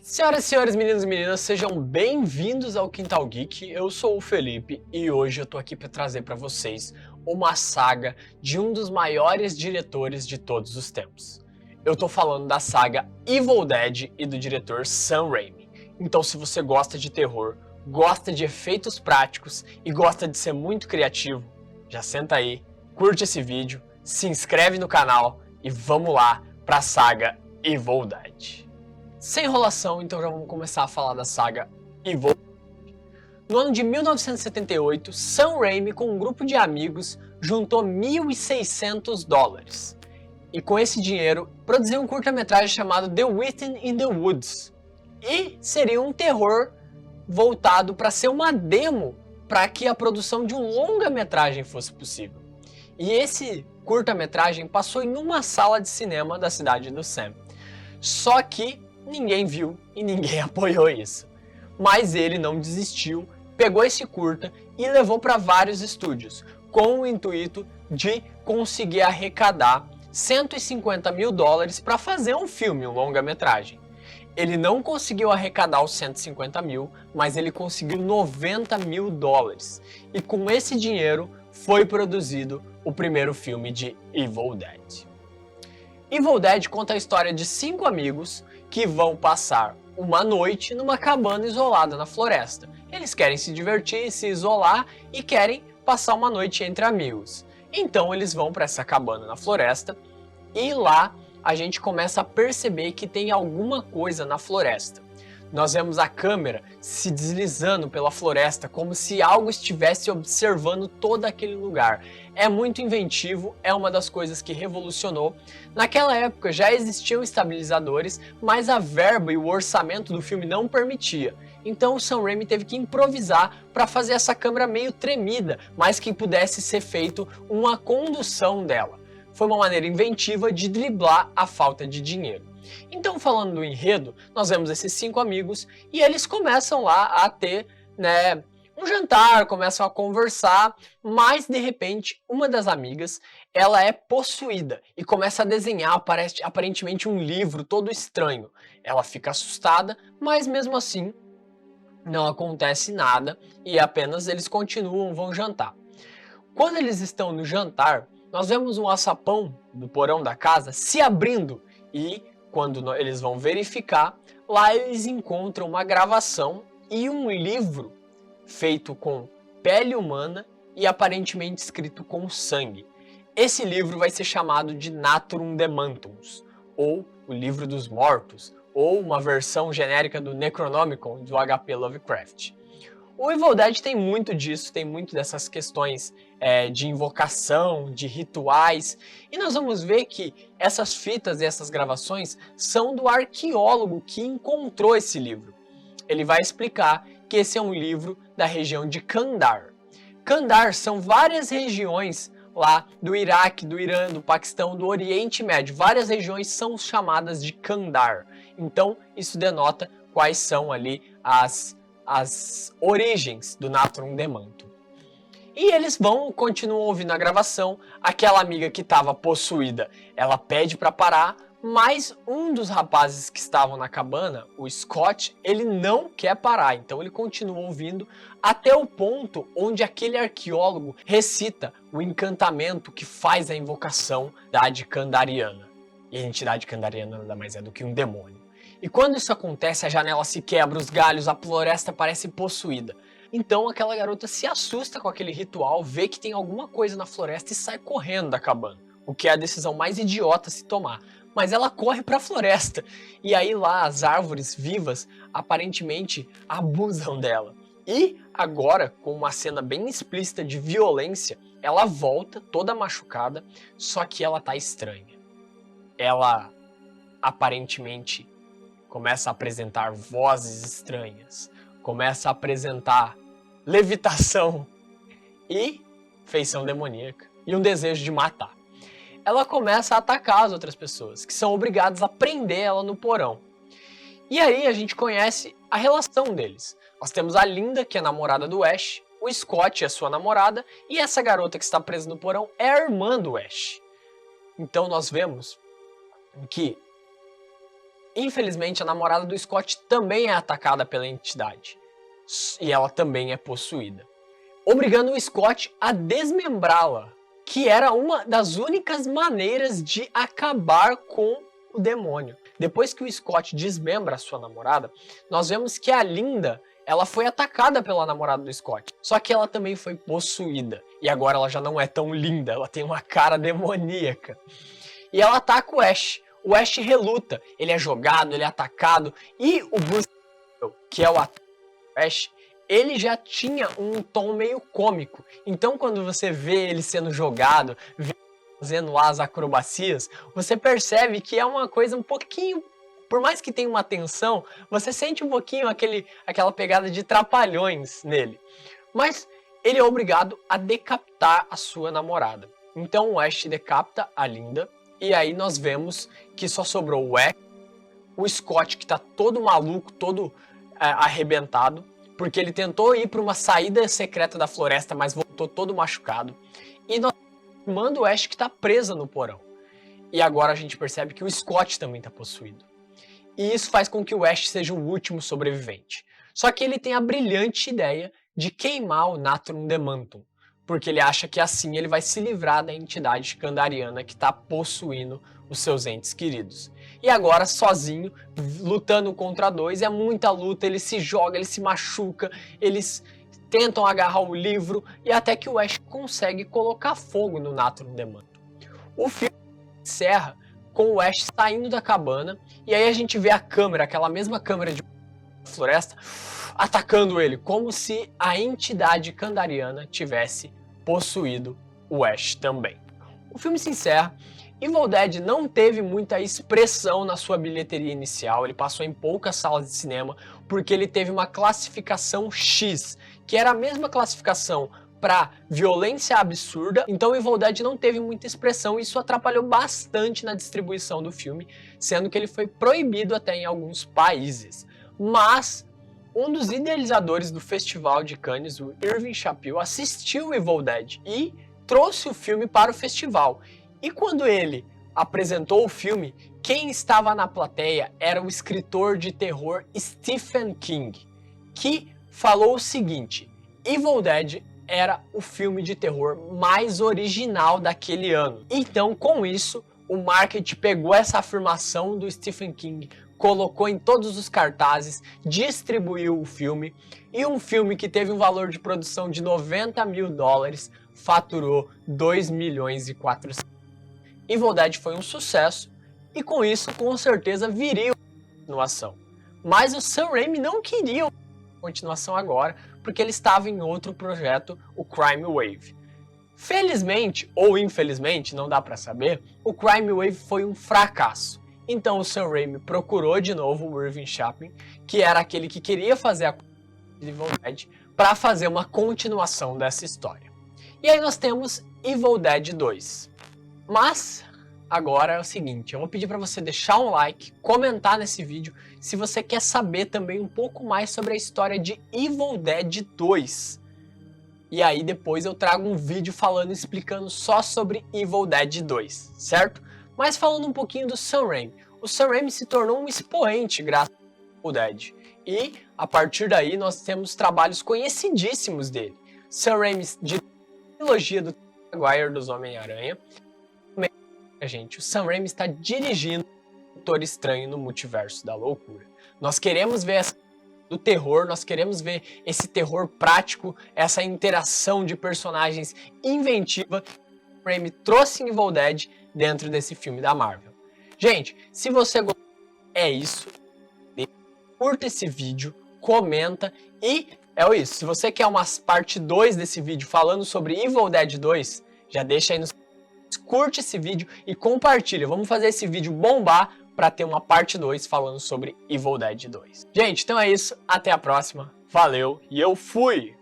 Senhoras e senhores, meninos e meninas, sejam bem-vindos ao Quintal Geek. Eu sou o Felipe e hoje eu tô aqui para trazer para vocês uma saga de um dos maiores diretores de todos os tempos. Eu tô falando da saga Evil Dead e do diretor Sam Raimi. Então, se você gosta de terror, gosta de efeitos práticos e gosta de ser muito criativo, já senta aí, curte esse vídeo, se inscreve no canal e vamos lá para a saga Evil Dead. Sem enrolação, então já vamos começar a falar da saga Evil Dead. No ano de 1978, Sam Raimi, com um grupo de amigos, juntou $1.600 e com esse dinheiro produziu um curta-metragem chamado The Within in the Woods, e seria um terror voltado para ser uma demo para que a produção de um longa-metragem fosse possível. E esse curta-metragem passou em uma sala de cinema da cidade do Sam. Só que ninguém viu e ninguém apoiou isso. Mas ele não desistiu, pegou esse curta e levou para vários estúdios, com o intuito de conseguir arrecadar $150 mil para fazer um filme, um longa-metragem. Ele não conseguiu arrecadar os 150 mil, mas ele conseguiu $90 mil. E com esse dinheiro foi produzido o primeiro filme de Evil Dead. Evil Dead conta a história de 5 amigos que vão passar uma noite numa cabana isolada na floresta. Eles querem se divertir, se isolar e querem passar uma noite entre amigos. Então eles vão para essa cabana na floresta e lá a gente começa a perceber que tem alguma coisa na floresta. Nós vemos a câmera se deslizando pela floresta como se algo estivesse observando todo aquele lugar. É muito inventivo, é uma das coisas que revolucionou. Naquela época já existiam estabilizadores, mas a verba e o orçamento do filme não permitia. Então o Sam Raimi teve que improvisar para fazer essa câmera meio tremida, mas que pudesse ser feito uma condução dela. Foi uma maneira inventiva de driblar a falta de dinheiro. Então, falando do enredo, nós vemos esses 5 amigos e eles começam lá a ter, um jantar, começam a conversar, mas de repente uma das amigas, ela é possuída e começa a desenhar aparentemente um livro todo estranho. Ela fica assustada, mas mesmo assim não acontece nada e apenas eles continuam, vão jantar. Quando eles estão no jantar, nós vemos um alçapão do porão da casa se abrindo e quando eles vão verificar, lá eles encontram uma gravação e um livro feito com pele humana e aparentemente escrito com sangue. Esse livro vai ser chamado de Natrum Demantus, ou o Livro dos Mortos, ou uma versão genérica do Necronomicon do H.P. Lovecraft. O Evil Dead tem muito disso, tem muito dessas questões de invocação, de rituais, e nós vamos ver que essas fitas e essas gravações são do arqueólogo que encontrou esse livro. Ele vai explicar que esse é um livro da região de Kandar. Kandar são várias regiões lá do Iraque, do Irã, do Paquistão, do Oriente Médio. Várias regiões são chamadas de Kandar. Então isso denota quais são ali as origens do Natrum Demantum. E eles continuam ouvindo a gravação. Aquela amiga que estava possuída, ela pede para parar, mas um dos rapazes que estavam na cabana, o Scott, ele não quer parar, então ele continua ouvindo até o ponto onde aquele arqueólogo recita o encantamento que faz a invocação da entidade kandariana. E a entidade kandariana nada mais é do que um demônio. E quando isso acontece, a janela se quebra, os galhos, a floresta parece possuída. Então aquela garota se assusta com aquele ritual, vê que tem alguma coisa na floresta e sai correndo da cabana. O que é a decisão mais idiota a se tomar. Mas ela corre para a floresta. E aí lá as árvores vivas aparentemente abusam dela. E agora, com uma cena bem explícita de violência, ela volta toda machucada, só que ela tá estranha. Ela aparentemente começa a apresentar vozes estranhas, começa a apresentar levitação e feição demoníaca e um desejo de matar. Ela começa a atacar as outras pessoas, que são obrigadas a prender ela no porão. E aí a gente conhece a relação deles. Nós temos a Linda, que é a namorada do Ash, o Scott é sua namorada, e essa garota que está presa no porão é a irmã do Ash. Então nós vemos que Infelizmente, a namorada do Scott também é atacada pela entidade. E ela também é possuída, obrigando o Scott a desmembrá-la, que era uma das únicas maneiras de acabar com o demônio. Depois que o Scott desmembra a sua namorada, nós vemos que a Linda, ela foi atacada pela namorada do Scott, só que ela também foi possuída, e agora ela já não é tão linda, ela tem uma cara demoníaca. E ela ataca o Ash. O Ash reluta, ele é jogado, ele é atacado, e o Bruce, que é o ator do Ash, ele já tinha um tom meio cômico. Então quando você vê ele sendo jogado, fazendo lá as acrobacias, você percebe que é uma coisa um pouquinho, por mais que tenha uma tensão, você sente um pouquinho aquela pegada de trapalhões nele. Mas ele é obrigado a decapitar a sua namorada. Então o Ash decapita a Linda, e aí nós vemos que só sobrou o Ash, o Scott, que tá todo maluco, todo arrebentado, porque ele tentou ir para uma saída secreta da floresta, mas voltou todo machucado. E nós manda o Ash, que tá presa no porão. E agora a gente percebe que o Scott também tá possuído. E isso faz com que o Ash seja o último sobrevivente. Só que ele tem a brilhante ideia de queimar o Natrum Demantum, porque ele acha que assim ele vai se livrar da entidade kandariana que está possuindo os seus entes queridos. E agora, sozinho, lutando contra dois, é muita luta, ele se joga, ele se machuca, eles tentam agarrar o livro, e até que o Ash consegue colocar fogo no Natrum Demantum. O filme encerra com o Ash saindo da cabana, e aí a gente vê a câmera, aquela mesma câmera de floresta, atacando ele, como se a entidade kandariana tivesse possuído o Ash também. O filme se encerra. Evil Dead não teve muita expressão na sua bilheteria inicial, ele passou em poucas salas de cinema, porque ele teve uma classificação X, que era a mesma classificação para violência absurda, então Evil Dead não teve muita expressão, e isso atrapalhou bastante na distribuição do filme, sendo que ele foi proibido até em alguns países. Mas um dos idealizadores do Festival de Cannes, o Irving Chappell, assistiu Evil Dead e trouxe o filme para o festival. E quando ele apresentou o filme, quem estava na plateia era o escritor de terror Stephen King, que falou o seguinte: Evil Dead era o filme de terror mais original daquele ano. Então, com isso, o marketing pegou essa afirmação do Stephen King, colocou em todos os cartazes, distribuiu o filme, e um filme que teve um valor de produção de 90 mil dólares faturou 2 milhões e 400. Evil Dead foi um sucesso, e com isso, com certeza, viria uma continuação. Mas o Sam Raimi não queria uma continuação agora, porque ele estava em outro projeto, o Crime Wave. Felizmente, ou infelizmente, não dá pra saber, o Crime Wave foi um fracasso. Então o Sam Raimi procurou de novo o Irving Chappell, que era aquele que queria fazer a Evil Dead, para fazer uma continuação dessa história. E aí nós temos Evil Dead 2. Mas agora é o seguinte, eu vou pedir para você deixar um like, comentar nesse vídeo se você quer saber também um pouco mais sobre a história de Evil Dead 2. E aí depois eu trago um vídeo falando, explicando só sobre Evil Dead 2, certo? Mas falando um pouquinho do Sam Raimi. O Sam Raimi se tornou um expoente graças ao Evil Dead. E a partir daí nós temos trabalhos conhecidíssimos dele. Sam Raimi de trilogia do Maguire dos Homem-Aranha. Gente, o Sam Raimi está dirigindo Doutor Estranho no Multiverso da Loucura. Nós queremos ver do terror, nós queremos ver esse terror prático, essa interação de personagens inventiva que o Sam Raimi trouxe em Evil Dead dentro desse filme da Marvel. Gente, se você gostou, é isso. Curta esse vídeo, comenta e é isso. Se você quer uma parte 2 desse vídeo falando sobre Evil Dead 2, já deixa aí nos curte esse vídeo e compartilha. Vamos fazer esse vídeo bombar para ter uma parte 2 falando sobre Evil Dead 2. Gente, então é isso. Até a próxima. Valeu e eu fui!